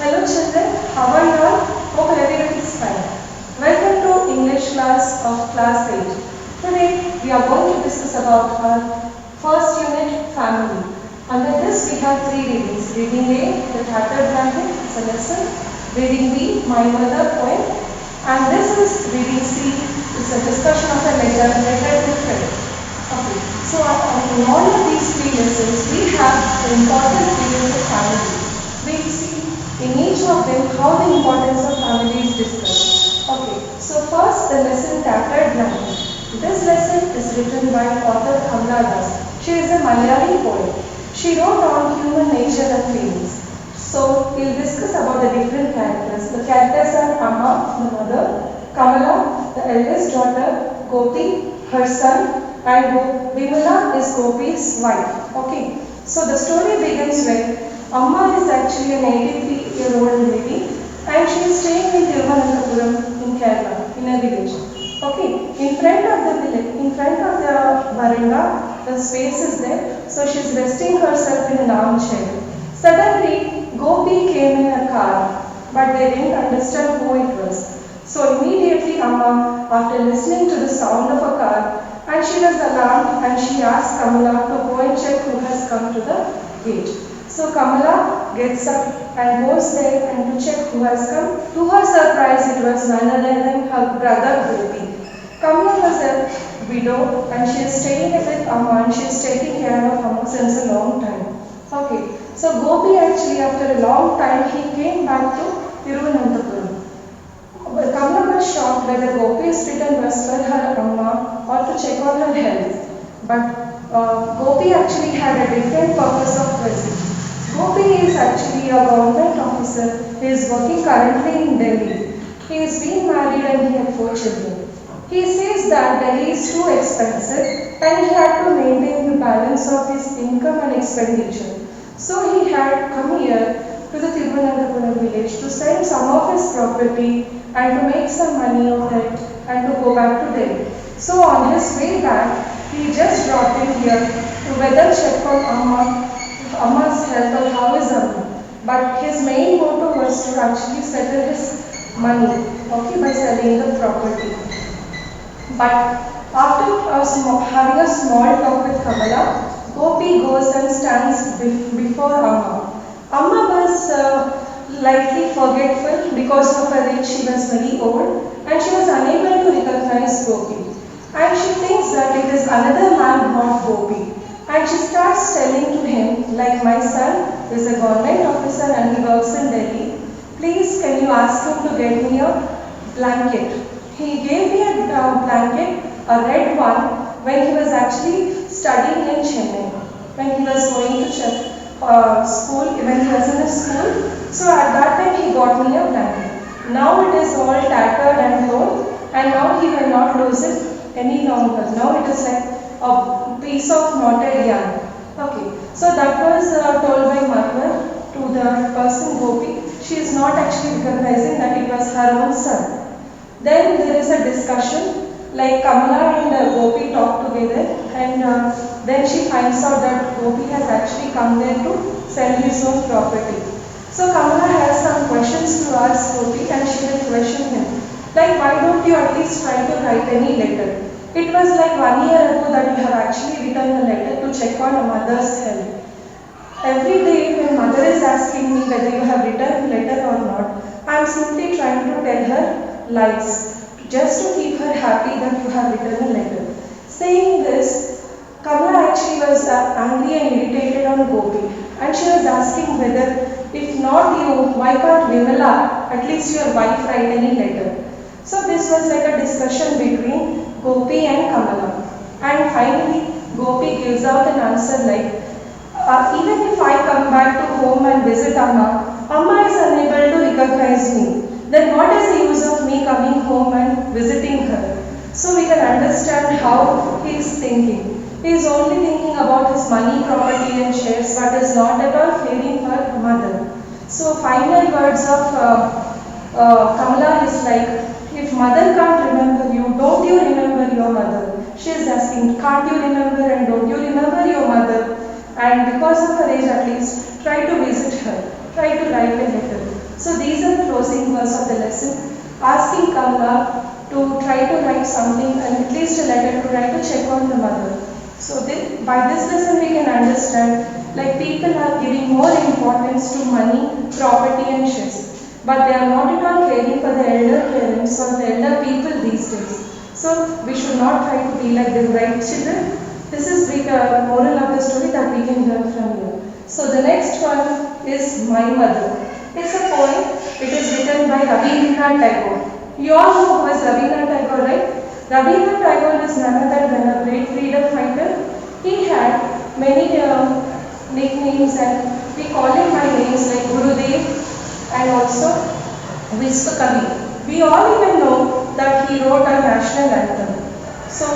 Hello children, how are you all? Hope everyone is fine. Welcome to English class of class 8. Today we are going to discuss about our first unit, family. Under this we have three readings. Reading A, The Tattered Blanket, it's a lesson. Reading B, My Mother poem. And this is reading C, it's a discussion of a letter to friend. Okay, so in all of these three lessons we have the important feelings of family. We see in each of them how the importance of family is discussed. Okay, so first the lesson Tattered Blanket. This lesson is written by author Kamala Das. She is a Malayali poet. She wrote on human nature and feelings. So we'll discuss about the different characters. The characters are Amma, the mother, Kamala, the eldest daughter, Gopi, her son, and Vimala is Gopi's wife. Okay, so the story begins when Amma is actually an 83-year-old lady and she is staying in Thiruvananthapuram in Kerala, in a village. Okay, in front of the village, in front of the veranda, the space is there, so she is resting herself in an armchair. Suddenly, Gopi came in a car, but they didn't understand who it was. So immediately Amma, after listening to the sound of a car, and she was alarmed and she asked Kamala to go and check who has come to the gate. So Kamala gets up and goes there and to check who has come. To her surprise, it was none other than her brother Gopi. Kamala was a widow and she is staying with Amma and she is taking care of Amma since a long time. Okay, so Gopi actually after a long time he came back to Thiruvananthapuram. Kamala was shocked whether Gopi's return was for her Amma or to check on her health. But Gopi actually had a different purpose of visit. Gopi is actually a government officer. He is working currently in Delhi. He is being married and he had 4 children. He says that Delhi is too expensive and he had to maintain the balance of his income and expenditure. So he had come here to the Thiruvananthapuram village to sell some of his property and to make some money of it and to go back to Delhi. So on his way back, he just dropped in here to whether check on Amma's health or how is Amma. But his main motto was to actually settle his money, okay, by selling the property. But after having a small talk with Kamala, Gopi goes and stands before Amma. Amma was lightly forgetful because of her age. She was very old and she was unable to recognize Gopi. And she thinks that it is another man, not Gopi. And she starts telling to him, like my son is a government officer and he works in Delhi. Please can you ask him to get me a blanket. He gave me a blanket, a red one, when he was actually studying in Chennai. When he was going to school, when he was in a school. So at that time he got me a blanket. Now it is all tattered and torn and now he will not lose it any longer. Now it is like a piece of knotted yarn. Okay, so that was told by mother to the person Gopi. She is not actually recognizing that it was her own son. Then there is a discussion, like Kamala and Gopi talk together and then she finds out that Gopi has actually come there to sell his own property. So Kamala has some questions to ask Gopi and she will question him. Like why don't you at least try to write any letter? It was like 1 year ago that you have actually written a letter to check on a mother's health. Every day when mother is asking me whether you have written a letter or not, I am simply trying to tell her lies just to keep her happy that you have written a letter. Saying this, Kamala actually was angry and irritated on Gopi and she was asking whether if not you, why can't Vimala, at least your wife, write any letter? So this was like a discussion between Gopi and Kamala. And finally, Gopi gives out an answer like, even if I come back to home and visit Amma, Amma is unable to recognize me. Then what is the use of me coming home and visiting her? So we can understand how he is thinking. He is only thinking about his money, property and shares but is not at all feeling her mother. So final words of Kamala is like, if mother can't remember you, don't you remember your mother? She is asking, can't you remember and don't you remember your mother? And because of her age at least, try to visit her, try to write a letter. So these are the closing words of the lesson, asking Kamala to try to write something and at least a letter to write to check on the mother. So by this lesson we can understand like people are giving more importance to money, property and chess, but they are not at all caring for the elder parents or the elder people these days. So we should not try to be like the right children. This is the moral of the story that we can learn from here. So the next one is My Mother. It's a poem. It is written by Rabindranath Tagore. You all know who is Rabindranath Tagore, right? Rabindranath Tagore is none other than a great freedom fighter. He had many nicknames and we call him by names like Gurudev and also Vishwakavi. We all even know that he wrote a national anthem. So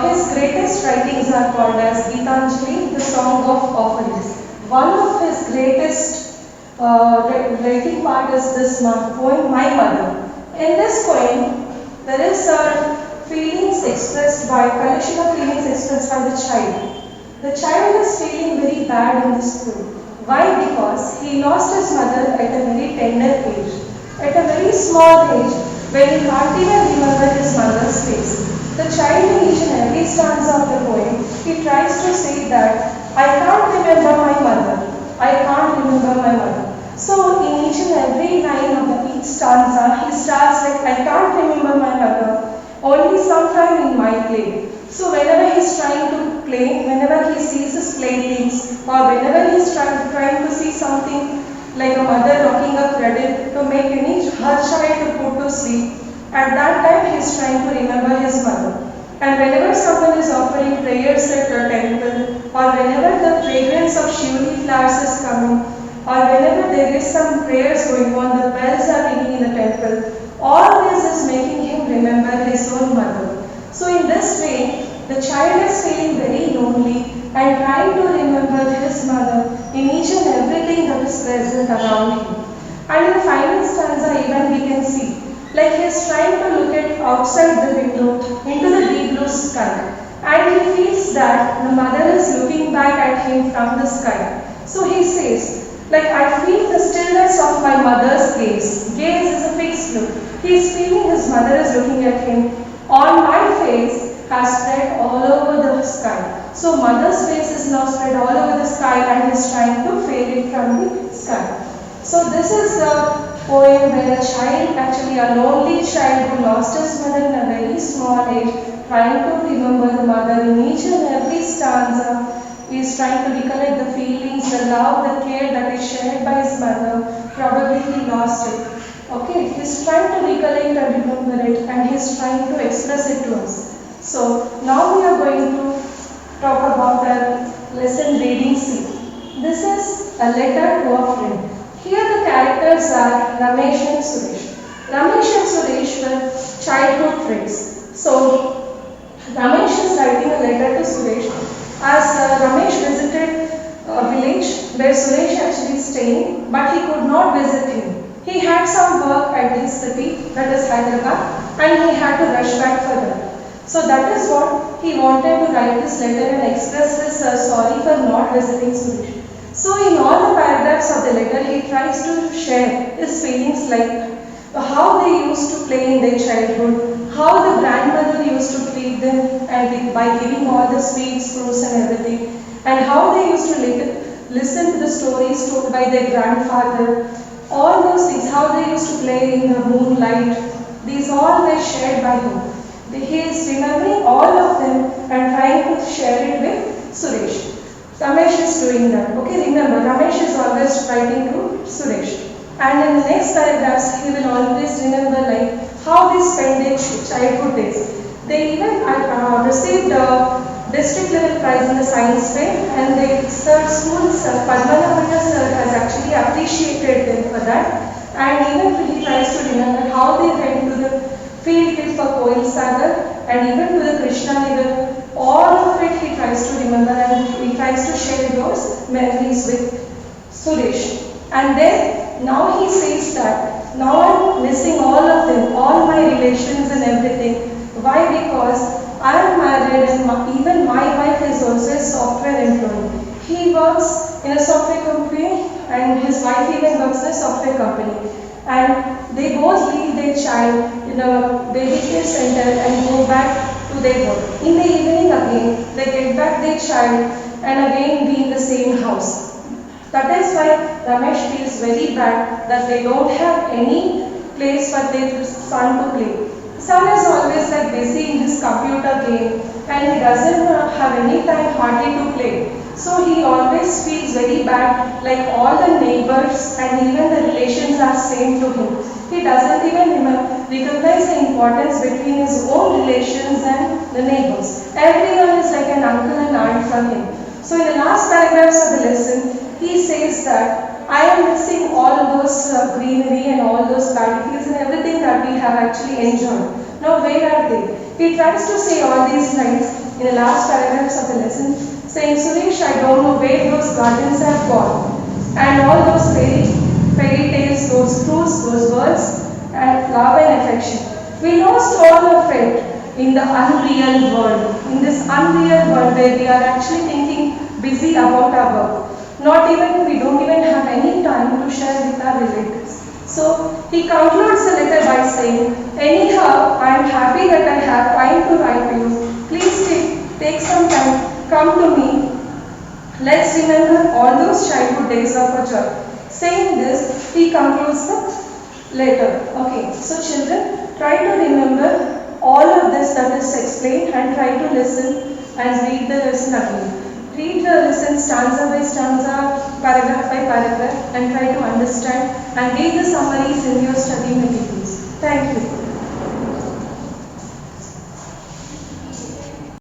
his greatest writings are called as Gitanjali, the Song of Offerings. One of his greatest writing part is this poem, My Mother. In this poem, there is feelings expressed by, collection of feelings expressed by the child. The child is feeling very bad in this poem. Why? Because he lost his mother at a very tender age. At a very small age, when he can't even remember his mother's face. The child in each and every stanza of the poem, he tries to say that, I can't remember my mother. I can't remember my mother. So in each and every line of each stanza, he starts like, I can't remember my mother, only sometime in my play. So whenever he's trying to play, whenever he sees his playthings, or whenever he's trying to see something like a mother rocking a cradle to make her child to put to sleep, at that time he is trying to remember his mother. And whenever someone is offering prayers at a temple, or whenever the fragrance of shivali flowers is coming, or whenever there is some prayers going on, the bells are ringing in the temple, all this is making him remember his own mother. So in this way, the child is feeling very lonely and trying to remember his mother in each and everything that is present around him. And in the final stanza even we can see, like he is trying to look at outside the window into the deep blue sky. And he feels that the mother is looking back at him from the sky. So he says, like I feel the stillness of my mother's gaze. Gaze is a fixed look. He is feeling his mother is looking at him. On my face has spread all over the sky. So mother's face is now spread all over the sky and is trying to fade it from the sky. So this is the poem where a child, actually a lonely child who lost his mother in a very small age, trying to remember the mother in each and every stanza, is trying to recollect the feelings, the love, the care that is shared by his mother. Probably he lost it. Okay, he's trying to recollect and remember it, and he's trying to express it to us. So now we are going to talk about the lesson reading C. This is a letter to a friend. Here the characters are Ramesh and Suresh. Ramesh and Suresh were childhood friends. So Ramesh is writing a letter to Suresh as Ramesh visited a village where Suresh actually staying, but he could not visit him. He had some work at his city, that is Hyderabad, and he had to rush back for that. So that is what he wanted to write this letter and express his sorry for not visiting Suresh. So in all the paragraphs of the letter, he tries to share his feelings like how they used to play in their childhood, how the grandmother used to treat them and by giving all the sweets, fruits and everything, and how they used to listen to the stories told by their grandfather. All those things, how they used to play in the moonlight, these all were shared by him. He is remembering all of them and trying to share it with Suresh. Ramesh is doing that. Okay, remember, Ramesh is always writing to Suresh. And in the next paragraphs, he will always remember like how they spend their childhood days. They even received a district level prize in the science fair, and their school, Padmanabhata sir, has actually appreciated them for that. And even he tries to remember how they went to the field trip for Koil Sagar and even to the Krishna River. All of it he tries to remember and he tries to share those memories with Suresh. And then now he says that now I'm missing all of them, all my relations and everything. Why? Because I am married and even my wife is also a software employee. He works in a software company and his wife even works in a software company. And they both leave their child in a daycare center and go back to their work. In the evening again, they get back their child and again be in the same house. That is why Ramesh feels very bad that they don't have any place for their son to play. Son is always like busy in his computer game and he doesn't have any time hardly to play. So he always feels very bad, like all the neighbors and even the relations are same to him. He doesn't even recognize the importance between his own relations and the neighbors. Everyone is like an uncle and aunt for him. So in the last paragraphs of the lesson, he says that I am missing all those greenery and all those paddy fields and everything that we have actually enjoyed. Now where are they? He tries to say all these lines in the last paragraphs of the lesson, saying, Suresh, I don't know where those gardens have gone. And all those fairy tales, those fruits, those birds, and love and affection. We lost all of it in the unreal world. In this unreal world where we are actually thinking busy about our work. We don't even have any time to share with our relatives. So he concludes the letter by saying, anyhow, I am happy that I have time to write to you. Please take some time, come to me. Let's remember all those childhood days of our joy. Saying this, he concludes the letter. Okay, so children, try to remember all of this that is explained and try to listen and read the lesson again. Read the lesson stanza by stanza, paragraph by paragraph and try to understand and read the summaries in your study materials. Thank you.